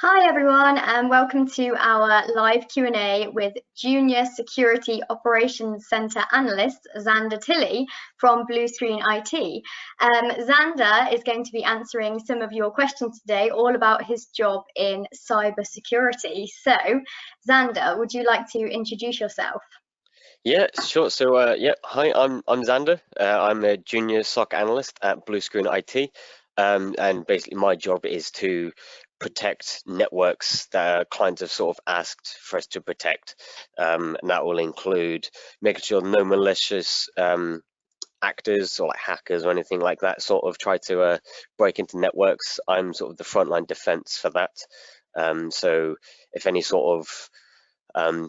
Hi everyone, and welcome to our live Q&A with Junior Security Operations Center Analyst Xander Tilley from Bluescreen IT. Xander is going to be answering some of your questions today, all about his job in cybersecurity. So, Xander, would you like to introduce yourself? Yeah, sure. Hi, I'm Xander. I'm a junior SOC analyst at Bluescreen IT, and basically my job is to protect networks that our clients have sort of asked for us to protect, and that will include making sure no malicious actors or like hackers or anything like that sort of try to break into networks. I'm sort of the frontline defense for that. So if any sort of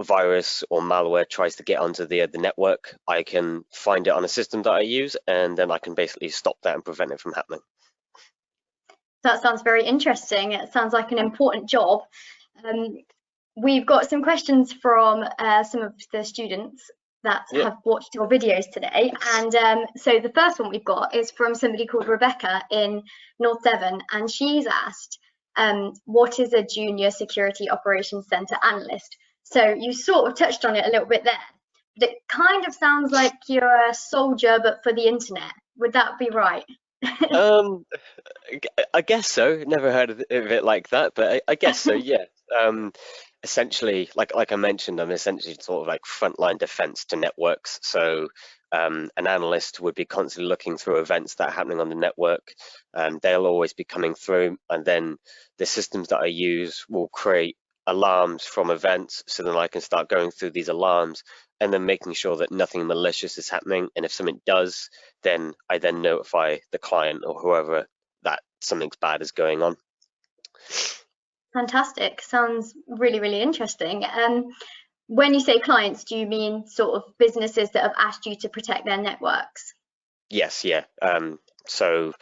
virus or malware tries to get onto the network, I can find it on a system that I use, and then I can basically stop that and prevent it from happening. That sounds very interesting. It sounds like an important job. We've got some questions from some of the students that have watched your videos today. And so the first one we've got is from somebody called Rebecca in North Devon, and she's asked, what is a Junior Security Operations Center Analyst? So you sort of touched on it a little bit there, but it kind of sounds like you're a soldier, but for the internet. Would that be right? I guess so. Never heard of it like that, but I guess so. Yeah. Essentially, like I mentioned, I'm essentially sort of like frontline defense to networks. So an analyst would be constantly looking through events that are happening on the network, and they'll always be coming through. And then the systems that I use will create alarms from events, so then I can start going through these alarms and then making sure that nothing malicious is happening. And if something does, then I then notify the client or whoever that something's bad is going on. Fantastic. Sounds really, really interesting. When you say clients, do you mean sort of businesses that have asked you to protect their networks? Yes, yeah. So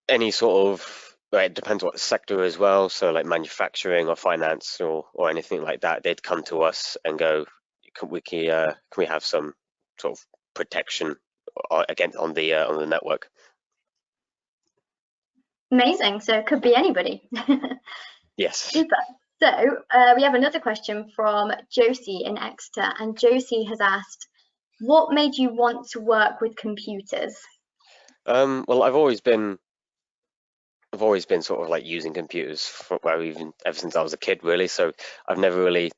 any sort of, well, it depends what sector as well. So like manufacturing or finance or anything like that, they'd come to us and go, can we have some sort of protection against on the network? Amazing. So it could be anybody. Yes. Super. So we have another question from Josie in Exeter, and Josie has asked, what made you want to work with computers? Well, I've always been sort of like using computers ever since I was a kid, really. So I've never really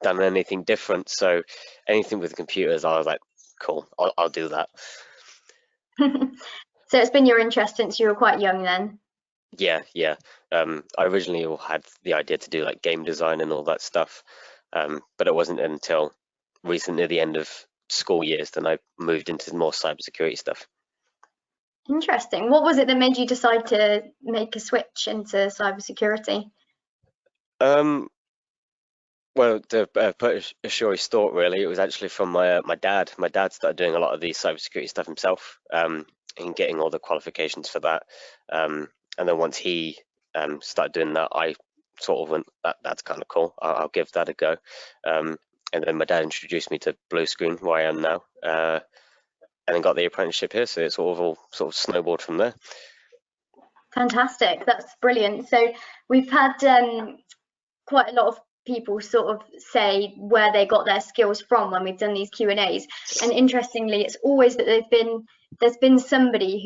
done anything different. So anything with computers, I was like, cool, I'll do that. So it's been your interest since you were quite young then? Yeah. I originally had the idea to do like game design and all that stuff, but it wasn't until recently, the end of school years, then I moved into more cybersecurity stuff. Interesting. What was it that made you decide to make a switch into cybersecurity? Well, to put a short story, really, it was actually from my dad. My dad started doing a lot of the cybersecurity stuff himself, and getting all the qualifications for that. And then once he started doing that, I sort of went, that's kind of cool. I'll give that a go. And then my dad introduced me to Bluescreen, where I am now, and then got the apprenticeship here. So it's all sort of snowballed from there. Fantastic. That's brilliant. So we've had quite a lot of people sort of say where they got their skills from when we've done these Q&As, and interestingly it's always that there's been somebody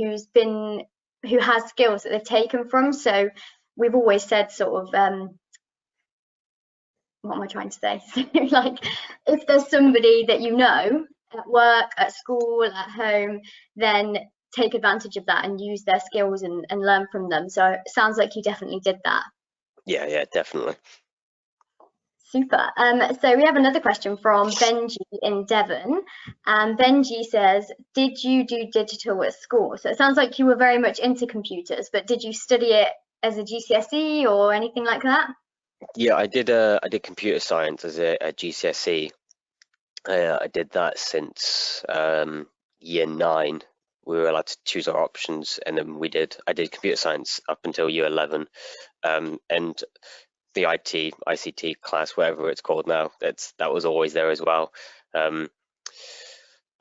who has skills that they've taken from. So we've always said sort of what am I trying to say? Like, if there's somebody that you know at work, at school, at home, then take advantage of that and use their skills and learn from them. So it sounds like you definitely did that. Yeah, definitely. Super. So we have another question from Benji in Devon, and Benji says, did you do digital at school? So it sounds like you were very much into computers, but did you study it as a GCSE or anything like that? Yeah, I did computer science as a GCSE. I did that since year 9. We were allowed to choose our options, and then I did computer science up until year 11, and the ICT class, whatever it's called now, that was always there as well. A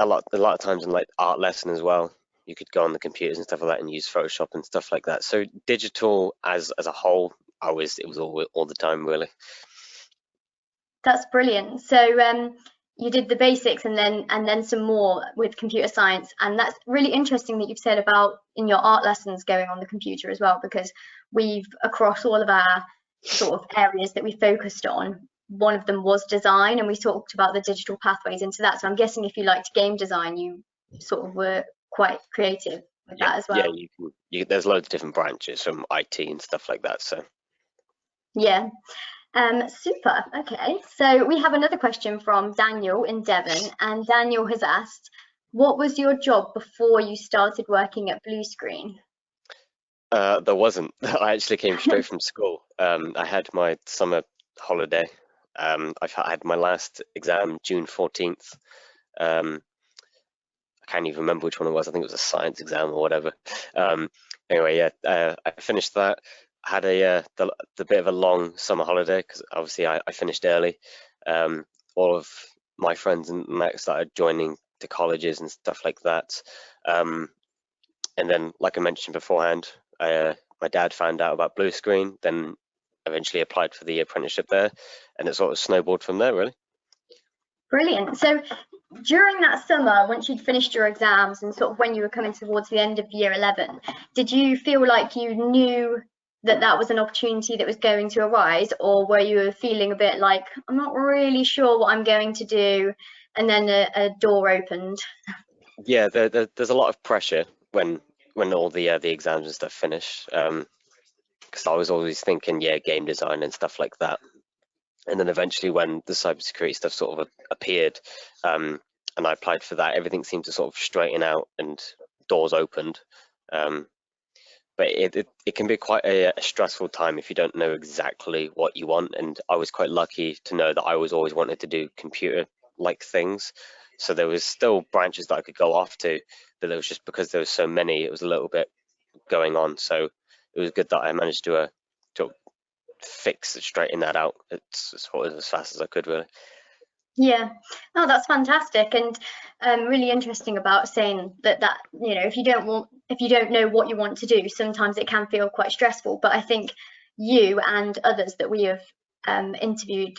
lot of times in like art lesson as well. you could go on the computers and stuff like that and use Photoshop and stuff like that. So digital as a whole, it was all the time really. That's brilliant. So you did the basics and then some more with computer science, and that's really interesting that you've said about in your art lessons going on the computer as well, because we've across all of our sort of areas that we focused on, one of them was design, and we talked about the digital pathways into that. So I'm guessing if you liked game design, you sort of were quite creative with that as well. Yeah, there's loads of different branches from IT and stuff like that. So yeah. Super. Okay, so we have another question from Daniel in Devon, and Daniel has asked, what was your job before you started working at Bluescreen? There wasn't. I actually came straight from school. I had my summer holiday. I had my last exam June 14th. I can't even remember which one it was. I think it was a science exam or whatever. Anyway, yeah, I finished that. I had the bit of a long summer holiday because obviously I finished early. All of my friends and that started joining to colleges and stuff like that. And then, like I mentioned beforehand, my dad found out about Bluescreen, then eventually applied for the apprenticeship there, and it sort of snowballed from there, really. Brilliant. So during that summer, once you'd finished your exams and sort of when you were coming towards the end of year 11, did you feel like you knew that that was an opportunity that was going to arise, or were you feeling a bit like, I'm not really sure what I'm going to do, and then a door opened? Yeah, there's a lot of pressure when all the exams and stuff finish, because I was always thinking, yeah, game design and stuff like that. And then eventually when the cybersecurity stuff sort of appeared, and I applied for that, everything seemed to sort of straighten out and doors opened. But it can be quite a stressful time if you don't know exactly what you want. And I was quite lucky to know that I was always wanted to do computer-like things. So there was still branches that I could go off to, but there was just because there was so many, it was a little bit going on. So it was good that I managed to straighten that out as fast as I could, really. Yeah, oh, that's fantastic, and really interesting about saying that if you don't know what you want to do, sometimes it can feel quite stressful. But I think you and others that we have interviewed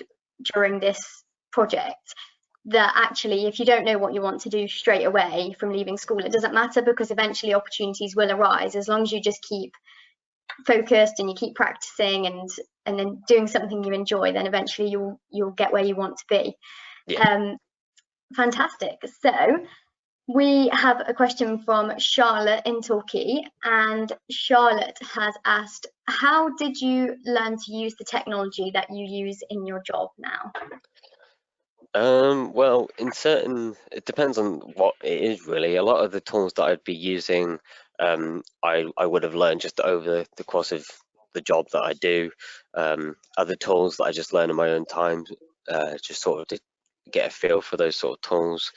during this project, that actually if you don't know what you want to do straight away from leaving school, it doesn't matter, because eventually opportunities will arise as long as you just keep focused and you keep practicing and then doing something you enjoy, then eventually you'll get where you want to be. Yeah. Fantastic. So we have a question from Charlotte in Torquay, and Charlotte has asked, how did you learn to use the technology that you use in your job now? Well, it depends on what it is really. A lot of the tools that I'd be using, I would have learned just over the course of the job that I do. Other tools that I just learn in my own time, just sort of to get a feel for those sort of tools.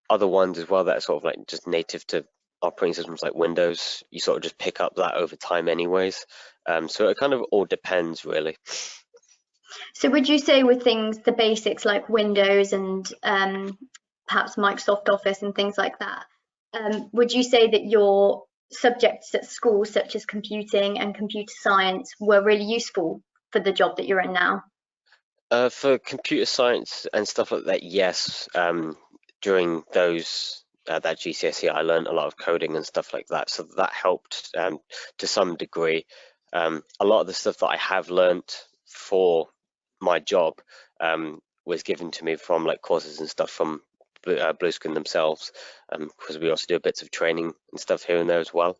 Other ones as well that are sort of like just native to operating systems like Windows, you sort of just pick up that over time anyways. So it kind of all depends really. So would you say with things, the basics like Windows and perhaps Microsoft Office and things like that, would you say that your subjects at school, such as computing and computer science, were really useful for the job that you're in now? For computer science and stuff like that, yes. During that GCSE, I learned a lot of coding and stuff like that, so that helped to some degree. A lot of the stuff that I have learned for my job was given to me from like courses and stuff from Bluescreen themselves, because we also do bits of training and stuff here and there as well.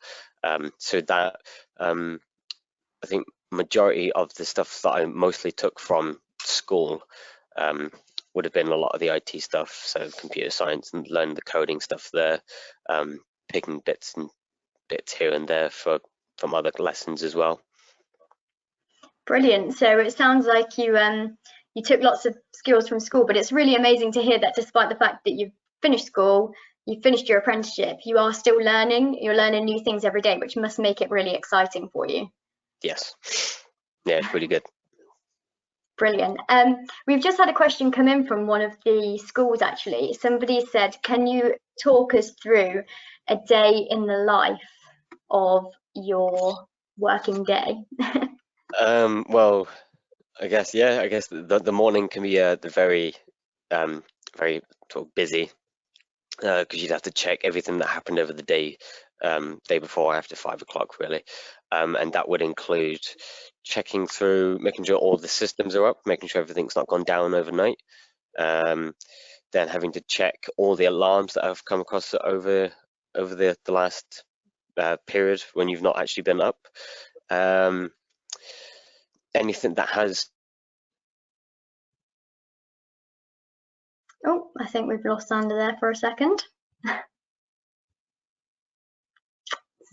So that I think majority of the stuff that I mostly took from school would have been a lot of the IT stuff, so computer science and learning the coding stuff there, picking bits here and there from other lessons as well. Brilliant. So it sounds like you took lots of skills from school, but it's really amazing to hear that despite the fact that you've finished school, you've finished your apprenticeship, you are still learning. You're learning new things every day, which must make it really exciting for you. Yes. Yeah, it's really good. Brilliant. We've just had a question come in from one of the schools, actually. Somebody said, can you talk us through a day in the life of your working day? Well, I guess the morning can be the very very sort of busy, because you'd have to check everything that happened over the day before after 5 o'clock, really, and that would include checking through, making sure all the systems are up, making sure everything's not gone down overnight, then having to check all the alarms that have come across over the last period when you've not actually been up. Anything that has... Oh, I think we've lost Xander there for a second.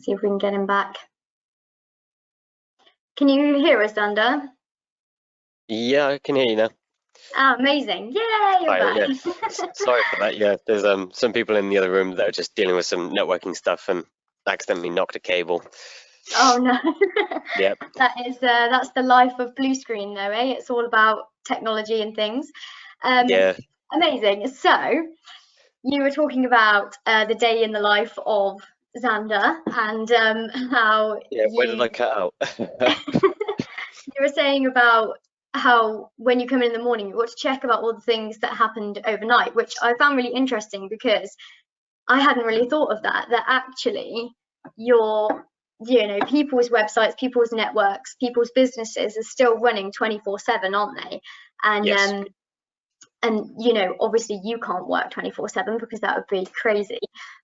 See if we can get him back. Can you hear us, Xander? Yeah, I can hear you now. Ah, amazing. Yeah, you're back. Yeah. Sorry for that. Yeah, there's some people in the other room that are just dealing with some networking stuff and accidentally knocked a cable. Oh no. Yep. That's the life of Bluescreen, though, eh? It's all about technology and things. Yeah. Amazing. So you were talking about the day in the life of Xander and how Where did I cut out? You were saying about how when you come in the morning, you got to check about all the things that happened overnight, which I found really interesting because I hadn't really thought of that actually people's websites, people's networks, people's businesses are still running 24/7, aren't they? And yes. And obviously you can't work 24/7 because that would be crazy.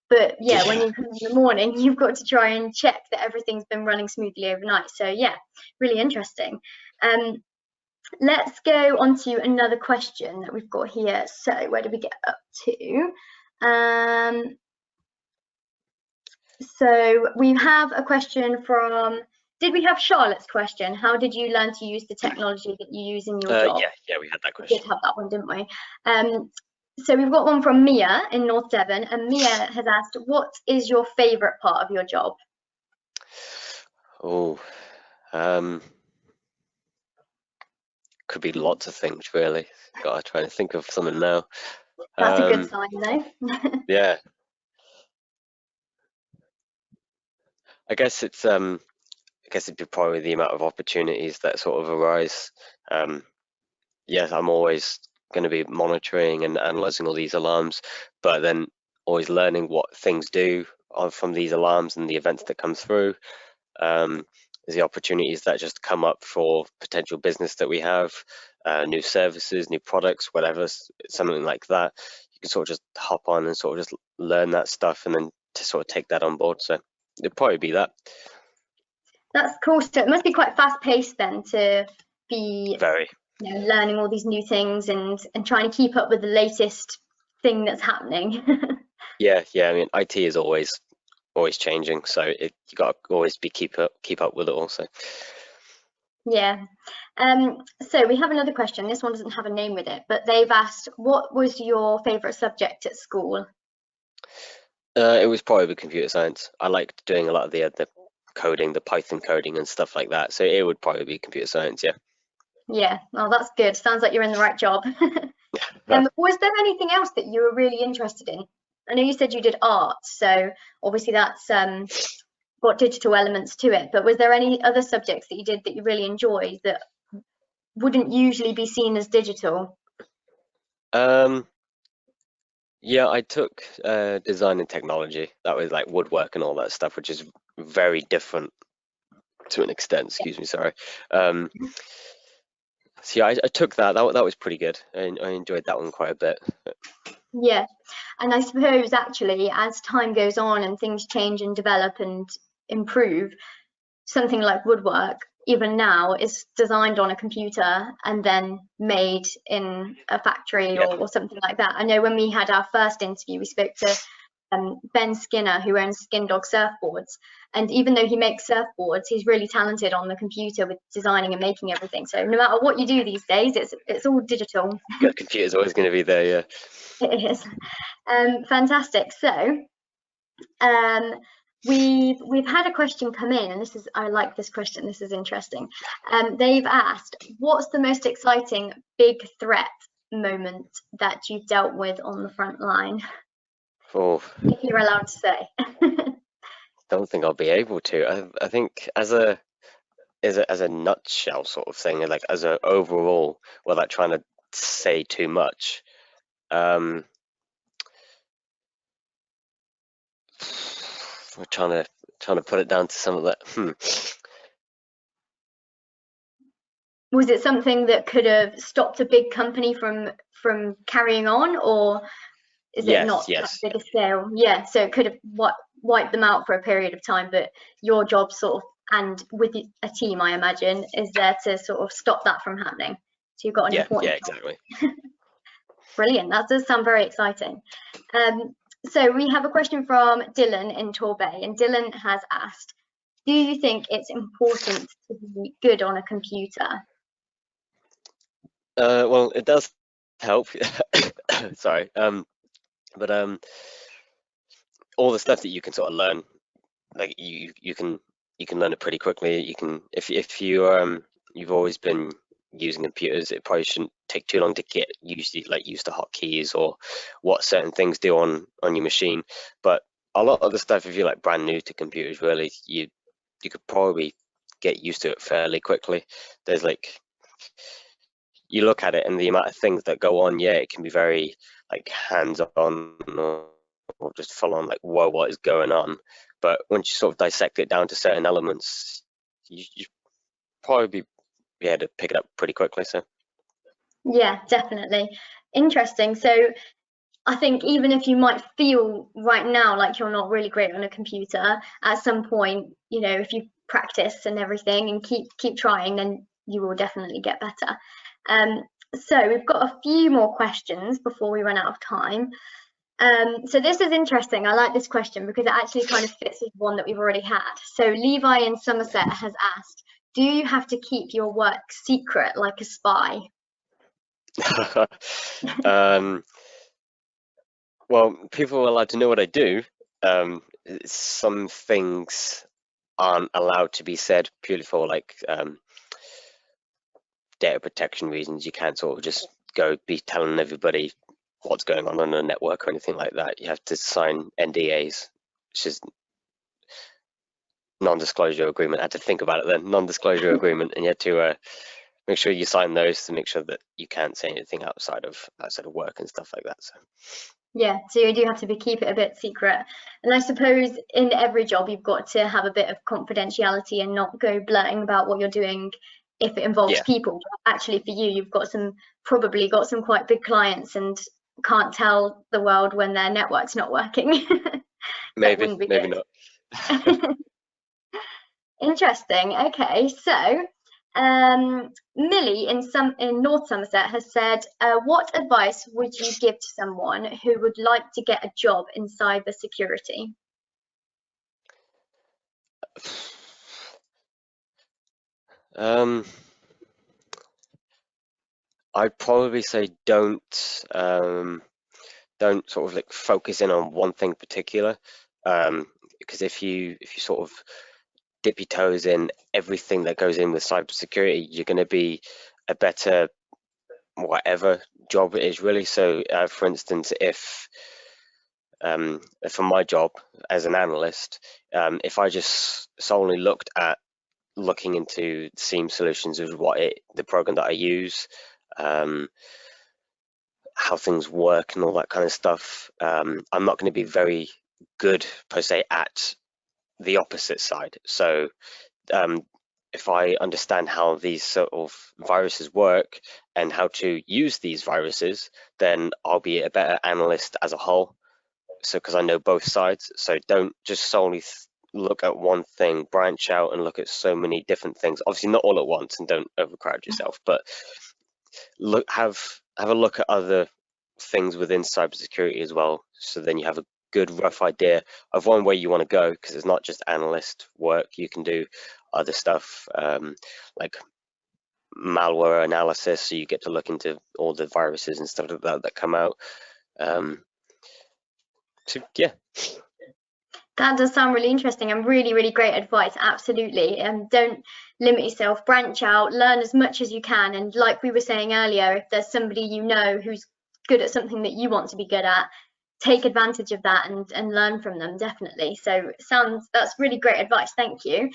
But yeah, when you come in the morning, you've got to try and check that everything's been running smoothly overnight. So yeah, really interesting. Let's go on to another question that we've got here. So where did we get up to? So we have a question from, did we have Charlotte's question? How did you learn to use the technology that you use in your job? Yeah, we had that question. We did have that one, didn't we? So we've got one from Mia in North Devon, and Mia has asked, what is your favourite part of your job? Oh, could be lots of things, really. Gotta try to think of something now. That's a good sign, though. Yeah. I guess it'd be probably the amount of opportunities that sort of arise. Yes, I'm always going to be monitoring and analyzing all these alarms, but then always learning what things do from these alarms and the events that come through. There's the opportunities that just come up for potential business that we have, new services, new products, whatever, something like that. You can sort of just hop on and sort of just learn that stuff and then to sort of take that on board. So it'd probably be that. That's cool. So it must be quite fast paced then to be very learning all these new things and trying to keep up with the latest thing that's happening. Yeah. I mean, IT is always changing, so you got to always be keep up with it also. Yeah. So we have another question. This one doesn't have a name with it, but they've asked, what was your favorite subject at school? It was probably computer science. I liked doing a lot of the coding, the Python coding and stuff like that. So it would probably be computer science, yeah. Yeah, well, that's good. Sounds like you're in the right job. Was there anything else that you were really interested in? I know you said you did art, so obviously that's got digital elements to it, but was there any other subjects that you did that you really enjoyed that wouldn't usually be seen as digital? Yeah, I took design and technology. That was like woodwork and all that stuff, which is very different to an extent. Excuse me, sorry. So yeah, I took that. That was pretty good. I enjoyed that one quite a bit. Yeah, and I suppose actually as time goes on and things change and develop and improve, something like woodwork, even now, is designed on a computer and then made in a factory or something like that. I know when we had our first interview, we spoke to Ben Skinner, who owns Skin Dog Surfboards, and even though he makes surfboards, he's really talented on the computer with designing and making everything. So no matter what you do these days, it's all digital. The computer's always going to be there, yeah. It is. Fantastic. So We've had a question come in, and I like this question. This is interesting. They've asked, what's the most exciting big threat moment that you've dealt with on the front line? Oh, If you're allowed to say. don't think I'll be able to. I think as a nutshell sort of thing, like as a overall, without trying to say too much. We're trying to put it down to some of that. Was it something that could have stopped a big company from carrying on, or is it not that big a scale? Yeah, so it could have wiped them out for a period of time, but your job sort of, and with a team, I imagine, is there to sort of stop that from happening. So you've got an important job. Exactly. Brilliant. That does sound very exciting. So we have a question from Dylan in Torbay, and Dylan has asked, do you think it's important to be good on a computer? Well, it does help. Sorry. But all the stuff that you can sort of learn, like you can learn it pretty quickly. You can if you've always been using computers, it probably shouldn't take too long to get used to hotkeys or what certain things do on your machine. But a lot of the stuff, if you're like brand new to computers, really, you could probably get used to it fairly quickly. There's like, you look at it and the amount of things that go on, it can be very like hands-on or just full on like, whoa, what is going on? But once you sort of dissect it down to certain elements, you probably be able to pick it up pretty quickly. So yeah, definitely. Interesting. So I think even if you might feel right now like you're not really great on a computer, at some point, you know, if you practice and everything and keep trying, then you will definitely get better. So we've got a few more questions before we run out of time. So this is interesting. I like this question because it actually kind of fits with one that we've already had. So Levi in Somerset has asked, do you have to keep your work secret like a spy? Well, people are allowed to know what I do. Some things aren't allowed to be said purely for like data protection reasons. You can't sort of just be telling everybody what's going on a network or anything like that. You have to sign NDAs, which is non-disclosure agreement. I had to think about it then. Non-disclosure agreement, and you have to make sure you sign those to make sure that you can't say anything outside of work and stuff like that. So yeah, so you do have to keep it a bit secret. And I suppose in every job you've got to have a bit of confidentiality and not go blurting about what you're doing if it involves people. Actually, for you, you've got probably got some quite big clients and can't tell the world when their network's not working. maybe not. Interesting. Okay, so Millie in North Somerset has said, what advice would you give to someone who would like to get a job in cybersecurity? I'd probably say don't sort of like focus in on one thing particular, because if you sort of dip your toes in everything that goes in with cybersecurity, you're going to be a better whatever job it is, really. So for instance, if for my job as an analyst, if I just solely looking into SIEM solutions, is the program that I use, how things work and all that kind of stuff, I'm not going to be very good per se at the opposite side. So if I understand how these sort of viruses work and how to use these viruses, then I'll be a better analyst as a whole. So because I know both sides, so don't just solely look at one thing, branch out and look at so many different things. Obviously not all at once, and don't overcrowd yourself, but have a look at other things within cybersecurity as well. So then you have a good rough idea of one way you want to go, because it's not just analyst work. You can do other stuff like malware analysis, so you get to look into all the viruses and stuff like that come out. So yeah. That does sound really interesting and really, really great advice. Absolutely. And don't limit yourself, branch out, learn as much as you can. And like we were saying earlier, if there's somebody you know who's good at something that you want to be good at, take advantage of that and learn from them, definitely. So that's really great advice. Thank you.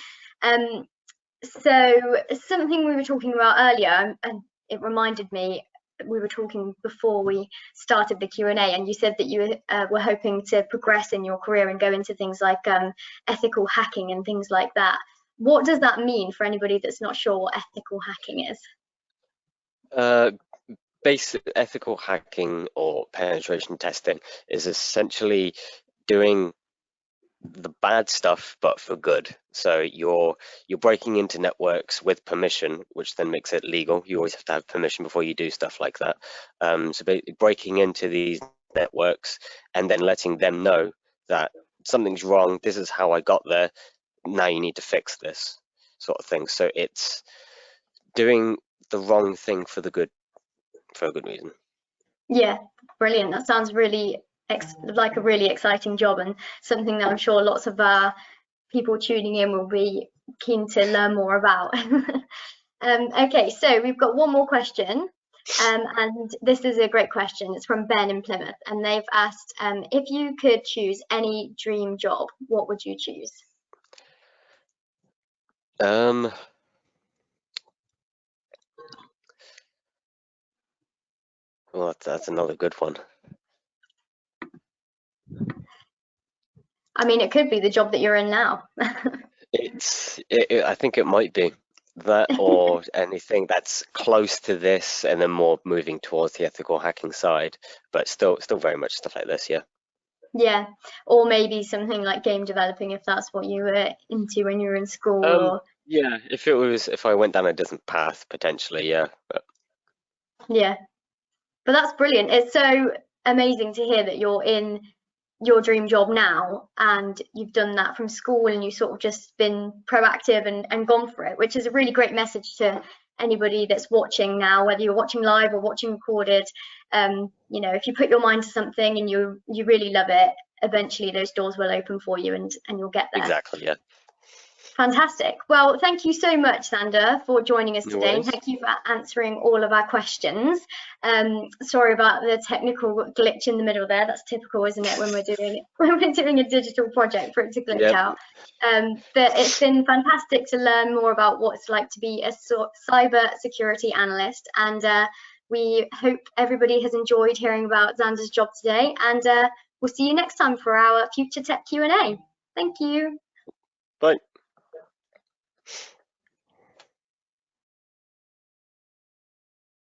So something we were talking about earlier, and it reminded me, we were talking before we started the Q&A, and you said that you were hoping to progress in your career and go into things like ethical hacking and things like that. What does that mean for anybody that's not sure what ethical hacking is? Basic ethical hacking or penetration testing is essentially doing the bad stuff but for good. So you're breaking into networks with permission, which then makes it legal. You always have to have permission before you do stuff like that. So breaking into these networks and then letting them know that something's wrong, this is how I got there, now you need to fix this, sort of thing. So it's doing the wrong thing for a good reason. Yeah, brilliant. That sounds really like a really exciting job, and something that I'm sure lots of people tuning in will be keen to learn more about. Okay, so we've got one more question, and this is a great question. It's from Ben in Plymouth, and they've asked, if you could choose any dream job, what would you choose? Well, that's another good one. I mean, it could be the job that you're in now. I think it might be that, or anything that's close to this, and then more moving towards the ethical hacking side, but still very much stuff like this, yeah. Yeah, or maybe something like game developing, if that's what you were into when you were in school. Or... Yeah, if I went down a different path, potentially, yeah. But... Yeah, but that's brilliant. It's so amazing to hear that you're in your dream job now, and you've done that from school, and you sort of just been proactive and gone for it, which is a really great message to anybody that's watching now, whether you're watching live or watching recorded. You know, if you put your mind to something and you really love it, eventually those doors will open for you, and you'll get there. Exactly, yeah. Fantastic. Well, thank you so much, Xander, for joining us today. And thank you for answering all of our questions. Sorry about the technical glitch in the middle there. That's typical, isn't it, when we're doing a digital project, for it to glitch out. But it's been fantastic to learn more about what it's like to be a cyber security analyst. And we hope everybody has enjoyed hearing about Xander's job today. And we'll see you next time for our future tech Q&A. Thank you. bye.